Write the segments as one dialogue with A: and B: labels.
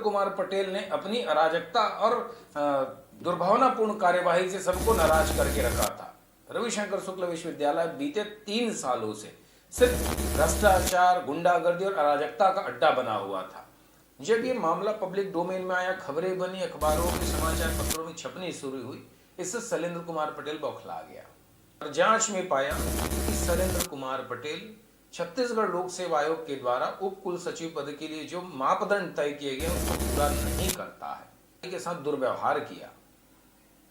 A: कुमार पटेल ने अपनी अराजकता और दुर्भावनापूर्ण कार्यवाही से सबको नाराज करके रखा था। रविशंकर शुक्ल विश्वविद्यालय बीते 3 सालों से सिर्फ भ्रष्टाचार, गुंडागर्दी और अराजकता का अड्डा बना हुआ था। जब ये मामला पब्लिक डोमेन में आया, खबरें बनी, अखबारों में, समाचार पत्रों में छपनी शुरू हुई, इससे शैलेंद्र कुमार पटेल बौखला गया और जांच में पाया कि शैलेंद्र कुमार पटेल छत्तीसगढ़ लोक सेवा आयोग के द्वारा उप कुल सचिव पद के लिए जो मापदंड तय किए गए उसको पूरा नहीं करता है। के साथ दुर्व्यवहार किया,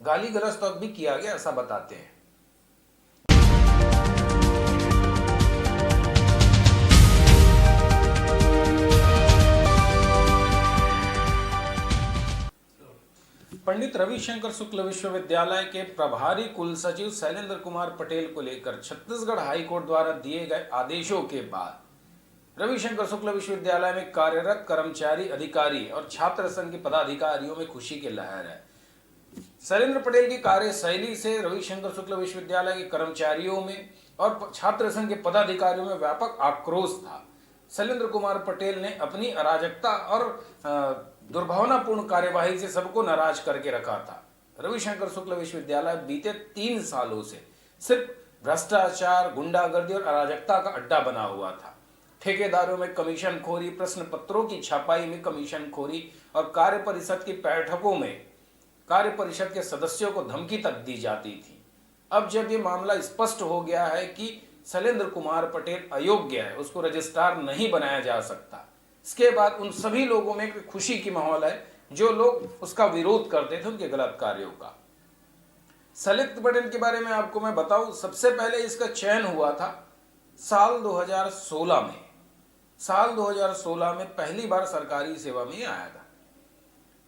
A: गाली गलौज तक भी किया गया, ऐसा बताते हैं। पंडित रविशंकर शुक्ल विश्वविद्यालय के प्रभारी कुल सचिव शैलेंद्र कुमार पटेल को लेकर छत्तीसगढ़ हाईकोर्ट द्वारा दिए गए आदेशों के बाद रविशंकर शुक्ल विश्वविद्यालय में कार्यरत कर्मचारी, अधिकारी और छात्र संघ के पदाधिकारियों में खुशी की लहर है। शैलेंद्र पटेल की कार्यशैली से रविशंकर शुक्ल विश्वविद्यालय के कर्मचारियों में और छात्र संघ के पदाधिकारियों में व्यापक आक्रोश था। शैलेंद्र कुमार पटेल ने अपनी अराजकता और दुर्भावनापूर्ण कार्यवाही से सबको नाराज करके रखा था। रविशंकर शुक्ल विश्वविद्यालय बीते 3 सालों से सिर्फ भ्रष्टाचार, गुंडागर्दी और अराजकता का अड्डा बना हुआ था। ठेकेदारों में कमीशन खोरी, प्रश्न पत्रों की छपाई में कमीशन खोरी और कार्य परिषद की बैठकों में कार्य परिषद के सदस्यों को धमकी तक दी जाती थी। अब जब ये मामला स्पष्ट हो गया है कि शैलेंद्र कुमार पटेल अयोग्य है, उसको रजिस्ट्रार नहीं बनाया जा सकता, इसके बाद उन सभी लोगों में खुशी की माहौल है जो लोग उसका विरोध करते थे उनके गलत कार्यों का। शैलेंद्र पटेल के बारे में आपको मैं बताऊं, सबसे पहले इसका चयन हुआ था साल 2016 में। साल 2016 में पहली बार सरकारी सेवा में आया था।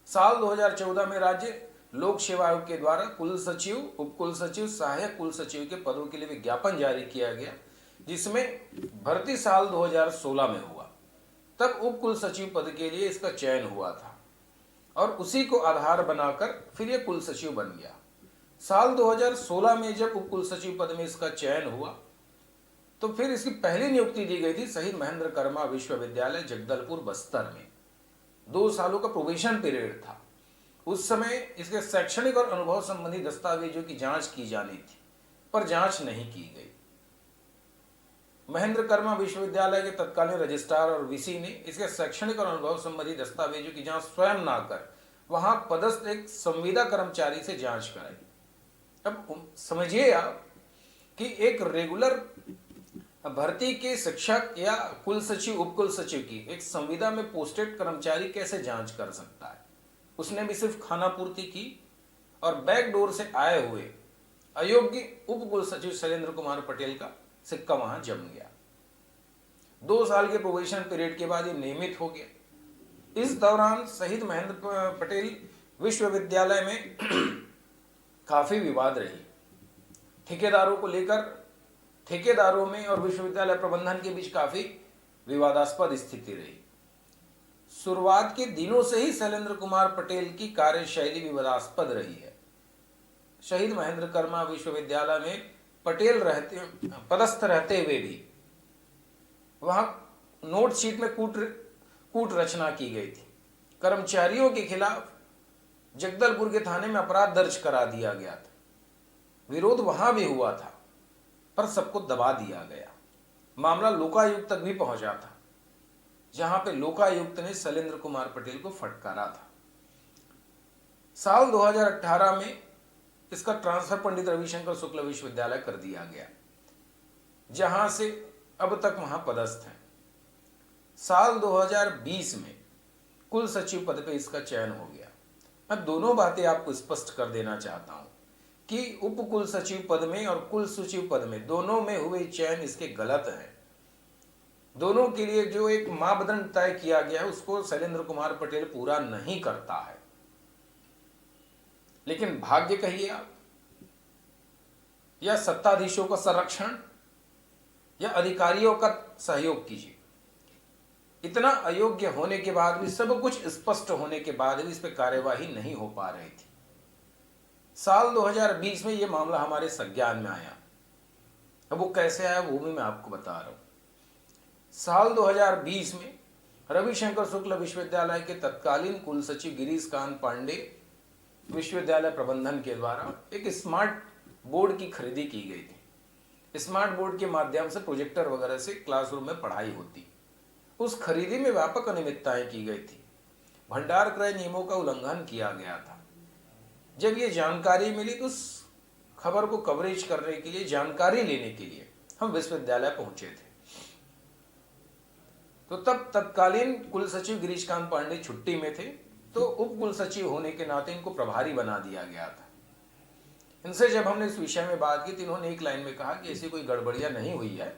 A: साल 2014 में राज्य लोक सेवा आयोग के द्वारा कुल सचिव, उप कुल सचिव, सहायक कुल सचिव के पदों के लिए विज्ञापन जारी किया गया, जिसमें भर्ती साल 2016 में हुआ। तब उप कुल सचिव पद के लिए इसका चयन हुआ था और उसी को आधार बनाकर फिर ये कुल सचिव बन गया। साल 2016 में जब उप कुल सचिव पद में इसका चयन हुआ तो फिर इसकी पहली नियुक्ति दी गई थी शहीद महेंद्र कर्मा विश्वविद्यालय जगदलपुर बस्तर में। 2 सालों का प्रोबेशन पीरियड था। उस समय इसके शैक्षणिक और अनुभव संबंधी दस्तावेजों की जांच की जानी थी, पर जांच नहीं की गई। महेंद्र कर्मा विश्वविद्यालय के तत्कालीन रजिस्ट्रार और वीसी ने इसके शैक्षणिक और अनुभव संबंधी दस्तावेजों की जांच स्वयं ना कर वहां पदस्थ एक संविदा कर्मचारी से जांच कराई। अब समझिए आप कि एक रेगुलर भर्ती के शिक्षक या कुल सचिव, उप कुल सचिव की एक संविदा में पोस्टेड कर्मचारी कैसे जांच कर सकता है। उसने भी सिर्फ खानापूर्ति की और बैकडोर से आए हुए अयोग्य उप कुल सचिव शैलेंद्र कुमार पटेल का सिक्का वहां जम गया। 2 साल के प्रोबेशन पीरियड के बाद ये नियमित हो गया। इस दौरान शहीद महेंद्र पटेल विश्वविद्यालय में काफी विवाद रही। ठेकेदारों को लेकर ठेकेदारों में और विश्वविद्यालय प्रबंधन के बीच काफी विवादास्पद स्थिति रही। शुरुआत के दिनों से ही शैलेंद्र कुमार पटेल की कार्यशैली विवादास्पद रही है। शहीद महेंद्र कर्मा विश्वविद्यालय में पदस्थ रहते हुए भी वहां नोट शीट में कूट रचना की गई थी। कर्मचारियों के खिलाफ जगदलपुर के थाने में अपराध दर्ज करा दिया गया था। विरोध वहां भी हुआ था, पर सबको दबा दिया गया। मामला लोकायुक्त तक भी पहुंचा था, जहां पे लोकायुक्त ने शैलेंद्र कुमार पटेल को फटकारा था। साल 2018 में इसका ट्रांसफर पंडित रविशंकर शुक्ल विश्वविद्यालय कर दिया गया, जहां से अब तक वहां पदस्थ है। साल 2020 में कुल सचिव पद पे इसका चयन हो गया। मैं दोनों बातें आपको स्पष्ट कर देना चाहता हूं कि उप कुल सचिव पद में और कुल सचिव पद में दोनों में हुए चयन इसके गलत है। दोनों के लिए जो एक मापदंड तय किया गया है उसको शैलेंद्र कुमार पटेल पूरा नहीं करता है। लेकिन भाग्य कहिए आप, या सत्ताधीशों का संरक्षण, या अधिकारियों का सहयोग कीजिए। इतना अयोग्य होने के बाद भी, सब कुछ स्पष्ट होने के बाद भी इस पर कार्यवाही नहीं हो पा रही थी। साल 2020 में यह मामला हमारे संज्ञान में आया। अब वो कैसे आया वो भी मैं आपको बता रहा हूं। साल 2020 में रविशंकर शुक्ल विश्वविद्यालय के तत्कालीन कुल सचिव गिरीश कांत पांडे विश्वविद्यालय प्रबंधन के द्वारा एक स्मार्ट बोर्ड की खरीदी की गई थी। स्मार्ट बोर्ड के माध्यम से प्रोजेक्टर वगैरह से क्लासरूम में पढ़ाई होती। उस खरीदी में व्यापक अनियमितताएं की गई थी। भंडार क्रय नियमों का उल्लंघन किया गया था। जब ये जानकारी मिली तो उस खबर को कवरेज करने के लिए, जानकारी लेने के लिए हम विश्वविद्यालय पहुंचे थे। तो तब तत्कालीन कुल सचिव गिरीश कांत पांडे छुट्टी में थे, तो उप कुल सचिव होने के नाते इनको प्रभारी बना दिया गया था। इनसे जब हमने इस विषय में बात की तो इन्होंने एक लाइन में कहा कि ऐसी कोई गड़बड़ियां नहीं हुई है,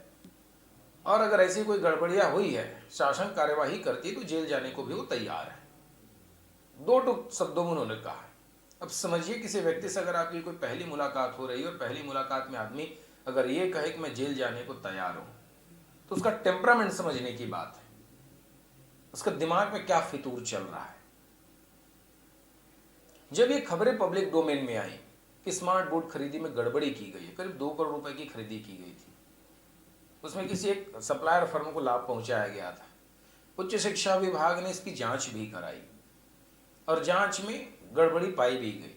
A: और अगर ऐसी कोई गड़बड़ियां हुई है, शासन कार्यवाही करती है तो जेल जाने को भी वो तैयार है। दो टुक शब्दों में उन्होंने कहा। अब समझिए, किसी व्यक्ति से अगर आपकी कोई पहली मुलाकात हो रही है और पहली मुलाकात में आदमी अगर ये कहे कि मैं जेल जाने को तैयार हूं, तो उसका टेम्परामेंट समझने की बात है। उसका दिमाग में क्या फितूर चल रहा है। जब ये खबरें पब्लिक डोमेन में आई कि स्मार्ट बोर्ड खरीदी में गड़बड़ी की गई है, करीब 2 करोड़ रुपए की खरीदी की गई थी, उसमें किसी एक सप्लायर फर्म को लाभ पहुंचाया गया था। उच्च शिक्षा विभाग ने इसकी जांच भी कराई और जांच में गड़बड़ी पाई भी गई।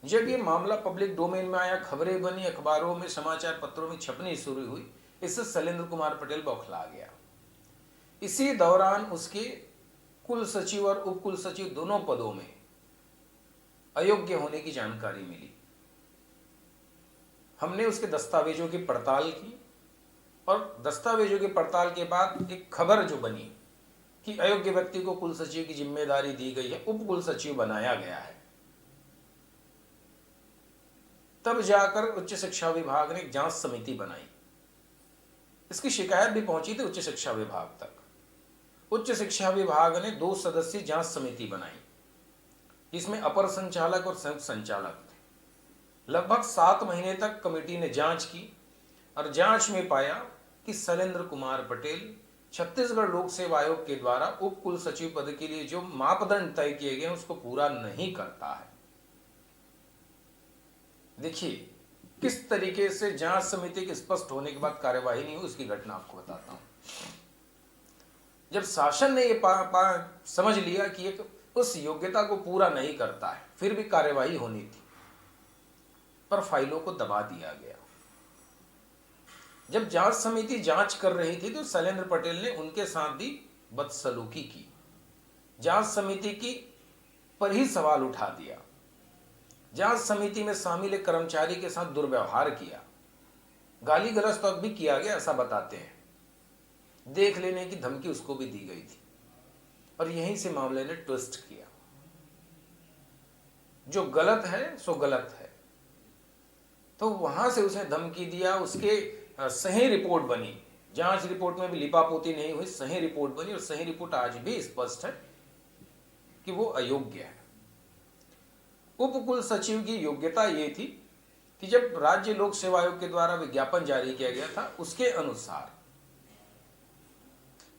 A: जब ये मामला पब्लिक डोमेन में आया, खबरें बनी, अखबारों में, समाचार पत्रों में छपनी शुरू हुई, इससे शैलेंद्र कुमार पटेल बौखला गया। इसी दौरान उसके कुल सचिव और उप कुल सचिव दोनों पदों में अयोग्य होने की जानकारी मिली। हमने उसके दस्तावेजों की पड़ताल की और दस्तावेजों की पड़ताल के बाद एक खबर जो बनी कि अयोग्य व्यक्ति को कुल सचिव की जिम्मेदारी दी गई है, उप कुल सचिव बनाया गया है। तब जाकर उच्च शिक्षा विभाग ने एक जांच समिति बनाई। इसकी शिकायत भी पहुंची थी उच्च शिक्षा विभाग तक। उच्च शिक्षा विभाग ने 2 सदस्यीय जांच समिति बनाई, जिसमें अपर संचालक और संयुक्त संचालक थे। लगभग 7 महीने तक कमेटी ने जांच की और जांच में पाया कि शैलेंद्र कुमार पटेल छत्तीसगढ़ लोक सेवा आयोग के द्वारा उप कुल सचिव पद के लिए जो मापदंड तय किए गए उसको पूरा नहीं करता है। देखिए किस तरीके से जांच समिति के स्पष्ट होने के बाद कार्यवाही नहीं हुई, उसकी घटना आपको बताता हूं। जब शासन ने ये समझ लिया कि एक उस योग्यता को पूरा नहीं करता है, फिर भी कार्यवाही होनी थी, पर फाइलों को दबा दिया गया। जब जांच समिति जांच कर रही थी तो शैलेंद्र पटेल ने उनके साथ भी बदसलूकी की। जांच समिति की पर ही सवाल उठा दिया। जांच समिति में शामिल एक कर्मचारी के साथ दुर्व्यवहार किया, गाली गलौज तक भी किया गया, ऐसा बताते हैं। देख लेने की धमकी उसको भी दी गई थी और यहीं से मामले ने ट्विस्ट किया। जो गलत है सो गलत है, तो वहां से उसने धमकी दिया। उसके सही रिपोर्ट बनी, जांच रिपोर्ट में भी लिपापोती नहीं हुई, सही रिपोर्ट बनी और सही रिपोर्ट आज भी स्पष्ट है कि वो अयोग्य है। उप कुल सचिव की योग्यता ये थी कि जब राज्य लोक सेवा आयोग के द्वारा विज्ञापन जारी किया गया था, उसके अनुसार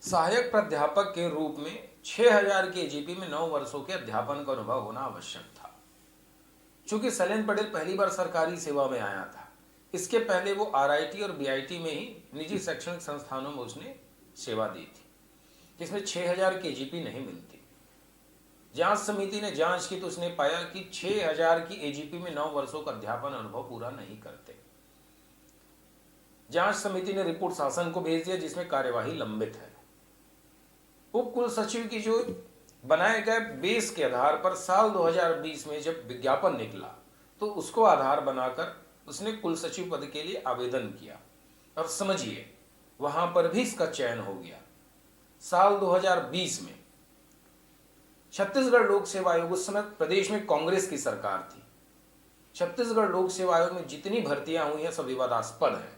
A: सहायक प्राध्यापक के रूप में 6000 के एजीपी में 9 वर्षों के अध्यापन का अनुभव होना आवश्यक था। चूंकि शैलेंद्र पटेल पहली बार सरकारी सेवा में आया था, इसके पहले वो आरआईटी और बीआईटी में ही निजी शैक्षणिक संस्थानों में उसने सेवा दी थी, जिसमें 6000 की एजीपी नहीं मिलती। जांच समिति ने जांच की तो उसने पाया कि 6000 की एजीपी में 9 वर्षों का अध्यापन अनुभव पूरा नहीं करते। जांच समिति ने रिपोर्ट शासन को भेज दिया, जिसमें कार्यवाही लंबित है। उप कुल सचिव की जो बनाए गए बेस के आधार पर साल 2020 में जब विज्ञापन निकला तो उसको आधार बनाकर उसने कुल सचिव पद के लिए आवेदन किया और समझिए वहां पर भी इसका चयन हो गया। साल 2020 में छत्तीसगढ़ लोक सेवा आयोग, उस समय प्रदेश में कांग्रेस की सरकार थी, छत्तीसगढ़ लोक सेवा आयोग में जितनी भर्तियां हुई हैं सब विवादास्पद हैं,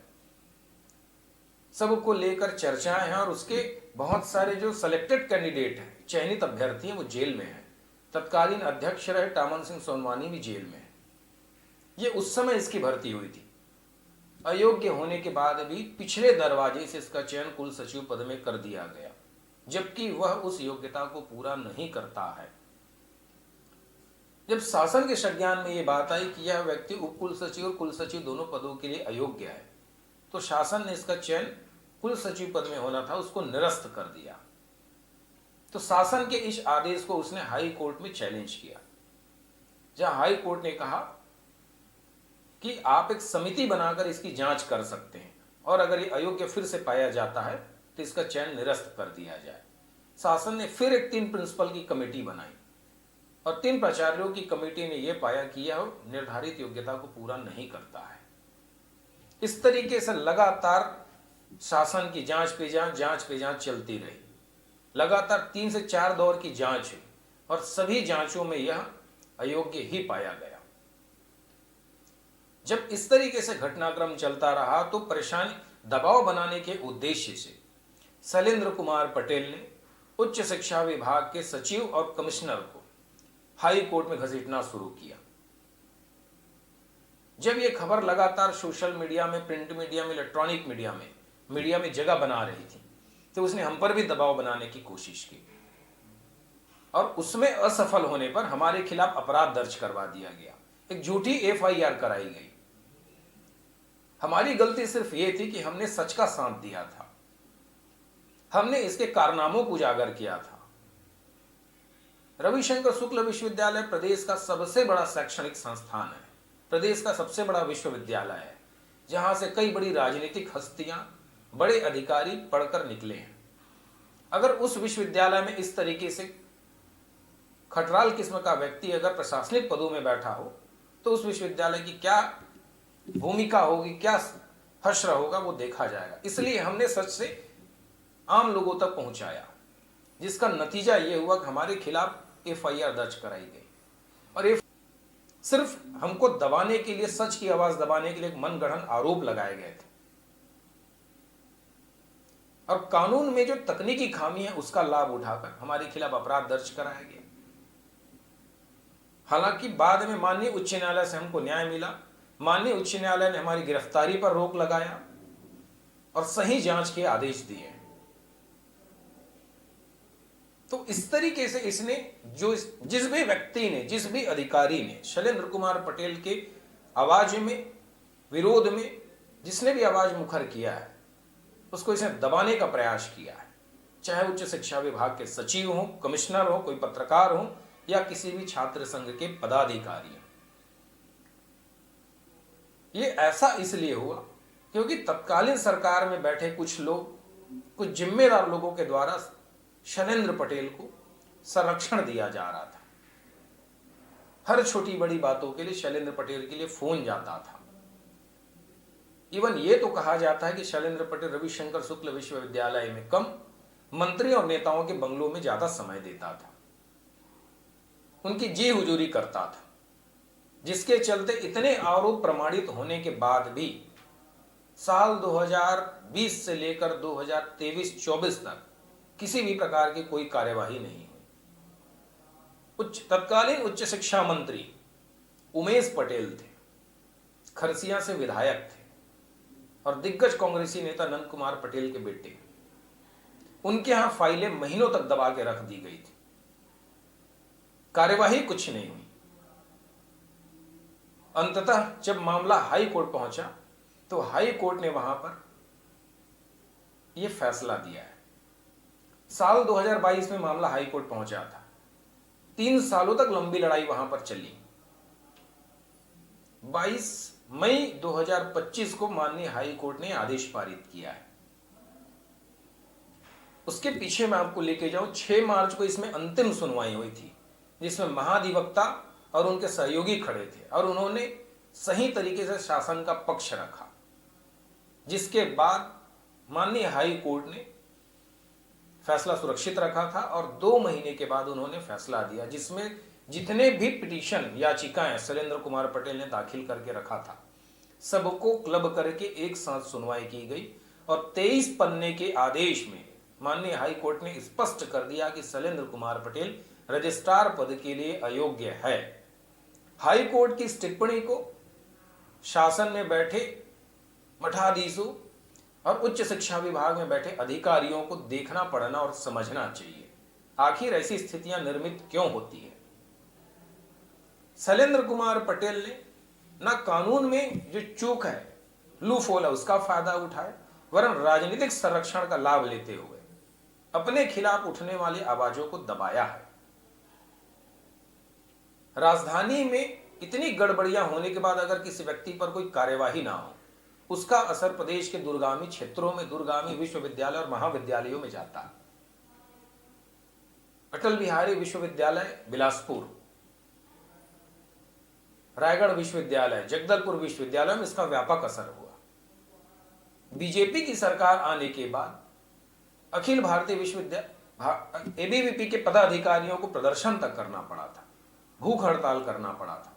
A: सबको लेकर चर्चाएं हैं और उसके बहुत सारे जो सिलेक्टेड कैंडिडेट हैं, चयनित अभ्यर्थी हैं, वो जेल में हैं। तत्कालीन अध्यक्ष रहे टामन सिंह सोनवानी भी जेल में है। ये उस समय इसकी भर्ती हुई थी। अयोग्य होने के बाद भी पिछले दरवाजे से इसका चयन कुल सचिव पद में कर दिया गया, जबकि वह उस योग्यता को पूरा नहीं करता है। जब शासन के संज्ञान में यह बात आई कि यह व्यक्ति उप कुल सचिव और कुल सचिव दोनों पदों के लिए अयोग्य है, तो शासन ने इसका चयन कुल सचिव पद में होना था उसको निरस्त कर दिया। तो शासन के इस आदेश को उसने हाई कोर्ट में चैलेंज किया, जहां हाई कोर्ट ने कहा कि आप एक समिति बनाकर इसकी जांच कर सकते हैं और अगर ये अयोग्य फिर से पाया जाता है तो इसका चयन निरस्त कर दिया जाए। शासन ने फिर एक 3 प्रिंसिपल की कमेटी बनाई और 3 प्राचार्यों की कमेटी ने यह पाया कि यह निर्धारित योग्यता को पूरा नहीं करता है। इस तरीके से लगातार शासन की जांच पे जांच चलती रही। लगातार 3 से 4 दौर की जांच हुई और सभी जांचों में यह अयोग्य ही पाया गया। जब इस तरीके से घटनाक्रम चलता रहा तो परेशानी दबाव बनाने के उद्देश्य से शैलेंद्र कुमार पटेल ने उच्च शिक्षा विभाग के सचिव और कमिश्नर को हाई कोर्ट में घसीटना शुरू किया। जब यह खबर लगातार सोशल मीडिया में, प्रिंट मीडिया में, इलेक्ट्रॉनिक मीडिया में जगह बना रही थी तो उसने हम पर भी दबाव बनाने की कोशिश की और उसमें असफल होने पर हमारे खिलाफ अपराध दर्ज करवा दिया गया, एक झूठी FIR कराई गई। हमारी गलती सिर्फ यह थी कि हमने सच का साथ दिया था, हमने इसके कारनामों को उजागर किया था। रविशंकर शुक्ल विश्वविद्यालय प्रदेश का सबसे बड़ा शैक्षणिक संस्थान है, प्रदेश का सबसे बड़ा विश्वविद्यालय है, जहां से कई बड़ी राजनीतिक हस्तियां, बड़े अधिकारी पढ़कर निकले हैं। अगर उस विश्वविद्यालय में इस तरीके से खटराल किस्म का व्यक्ति अगर प्रशासनिक पदों में बैठा हो तो उस विश्वविद्यालय की क्या भूमिका होगी, क्या हश्र होगा, वो देखा जाएगा। इसलिए हमने सच से आम लोगों तक पहुंचाया, जिसका नतीजा यह हुआ कि हमारे खिलाफ FIR दर्ज कराई गई और सिर्फ हमको दबाने के लिए, सच की आवाज दबाने के लिए एक मनगढ़ंत आरोप लगाए गए थे और कानून में जो तकनीकी खामी है उसका लाभ उठाकर हमारे खिलाफ अपराध दर्ज कराया गया। हालांकि बाद में माननीय उच्च न्यायालय से हमको न्याय मिला, माननीय उच्च न्यायालय ने हमारी गिरफ्तारी पर रोक लगाया और सही जांच के आदेश दिए। तो इस तरीके से इसने जिस भी व्यक्ति ने, जिस भी अधिकारी ने शैलेंद्र कुमार पटेल के आवाज में, विरोध में जिसने भी आवाज मुखर किया है उसको इसने दबाने का प्रयास किया है, चाहे उच्च शिक्षा विभाग के सचिव हो, कमिश्नर हो, कोई पत्रकार हो या किसी भी छात्र संघ के पदाधिकारी हो। ये ऐसा इसलिए हुआ क्योंकि तत्कालीन सरकार में बैठे कुछ लोग, कुछ जिम्मेदार लोगों के द्वारा शैलेंद्र पटेल को संरक्षण दिया जा रहा था। हर छोटी बड़ी बातों के लिए शैलेंद्र पटेल के लिए फोन जाता था। इवन ये तो कहा जाता है कि शैलेंद्र पटेल रविशंकर शुक्ल विश्वविद्यालय में कम, मंत्री और नेताओं के बंगलों में ज्यादा समय देता था, उनकी जी हुजूरी करता था, जिसके चलते इतने आरोप प्रमाणित होने के बाद भी साल 2020 से लेकर 2023-24 तक किसी भी प्रकार की कोई कार्यवाही नहीं हुई। तत्कालीन उच्च शिक्षा मंत्री उमेश पटेल थे, खरसिया से विधायक थे और दिग्गज कांग्रेसी नेता नंद कुमार पटेल के बेटे। उनके यहां फाइलें महीनों तक दबा के रख दी गई थी, कार्यवाही कुछ नहीं हुई। अंततः जब मामला हाई कोर्ट पहुंचा तो हाई कोर्ट ने वहां पर यह फैसला दिया है। साल 2022 में मामला हाई कोर्ट पहुंचा था, 3 सालों तक लंबी लड़ाई वहां पर चली। 22 मई 2025 को माननीय हाई कोर्ट ने आदेश पारित किया है। उसके पीछे मैं आपको लेके जाऊं, 6 मार्च को इसमें अंतिम सुनवाई हुई थी, जिसमें महाधिवक्ता और उनके सहयोगी खड़े थे और उन्होंने सही तरीके से शासन का पक्ष रखा, जिसके बाद माननीय हाई कोर्ट ने फैसला सुरक्षित रखा था और 2 महीने के बाद उन्होंने फैसला दिया, जिसमें जितने भी पिटीशन, याचिकाएं शैलेंद्र कुमार पटेल ने दाखिल करके रखा था, सबको क्लब करके एक साथ सुनवाई की गई और 23 पन्ने के आदेश में माननीय हाई कोर्ट ने स्पष्ट कर दिया कि शैलेंद्र कुमार पटेल रजिस्ट्रार पद के लिए अयोग्य है। हाई कोर्ट की इस टिप्पणी को शासन में बैठे मठाधीशों और उच्च शिक्षा विभाग में बैठे अधिकारियों को देखना, पढ़ना और समझना चाहिए, आखिर ऐसी स्थितियां निर्मित क्यों होती है। शैलेंद्र कुमार पटेल ने ना कानून में जो चूक है, लूफोल है, उसका फायदा उठाए, वरन राजनीतिक संरक्षण का लाभ लेते हुए अपने खिलाफ उठने वाली आवाजों को दबाया है। राजधानी में इतनी गड़बड़ियां होने के बाद अगर किसी व्यक्ति पर कोई कार्यवाही ना हो, उसका असर प्रदेश के दूरगामी क्षेत्रों में, दूरगामी विश्वविद्यालय और महाविद्यालयों में जाता है। अटल बिहारी विश्वविद्यालय बिलासपुर, रायगढ़ विश्वविद्यालय, जगदलपुर विश्वविद्यालय में इसका व्यापक असर हुआ। बीजेपी की सरकार आने के बाद अखिल भारतीय विश्वविद्यालय एबीवीपी के पदाधिकारियों को प्रदर्शन तक करना पड़ा था, भूख हड़ताल करना पड़ा था।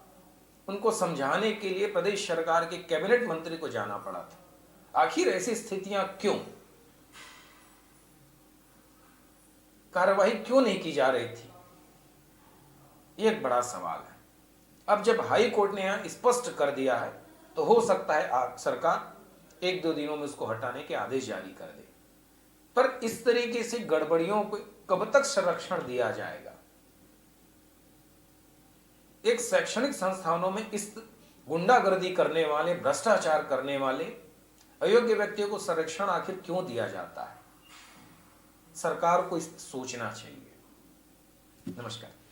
A: उनको समझाने के लिए प्रदेश सरकार के कैबिनेट मंत्री को जाना पड़ा था। आखिर ऐसी स्थितियां क्यों? कार्रवाई क्यों नहीं की जा रही थी? यह एक बड़ा सवाल है। अब जब हाई कोर्ट ने यहां स्पष्ट कर दिया है तो हो सकता है सरकार 1-2 दिनों में उसको हटाने के आदेश जारी कर दे। पर इस तरीके से गड़बड़ियों को कब तक संरक्षण दिया जाएगा? एक शैक्षणिक संस्थानों में इस गुंडागर्दी करने वाले, भ्रष्टाचार करने वाले अयोग्य व्यक्तियों को संरक्षण आखिर क्यों दिया जाता है? सरकार को इस सोचना चाहिए। नमस्कार।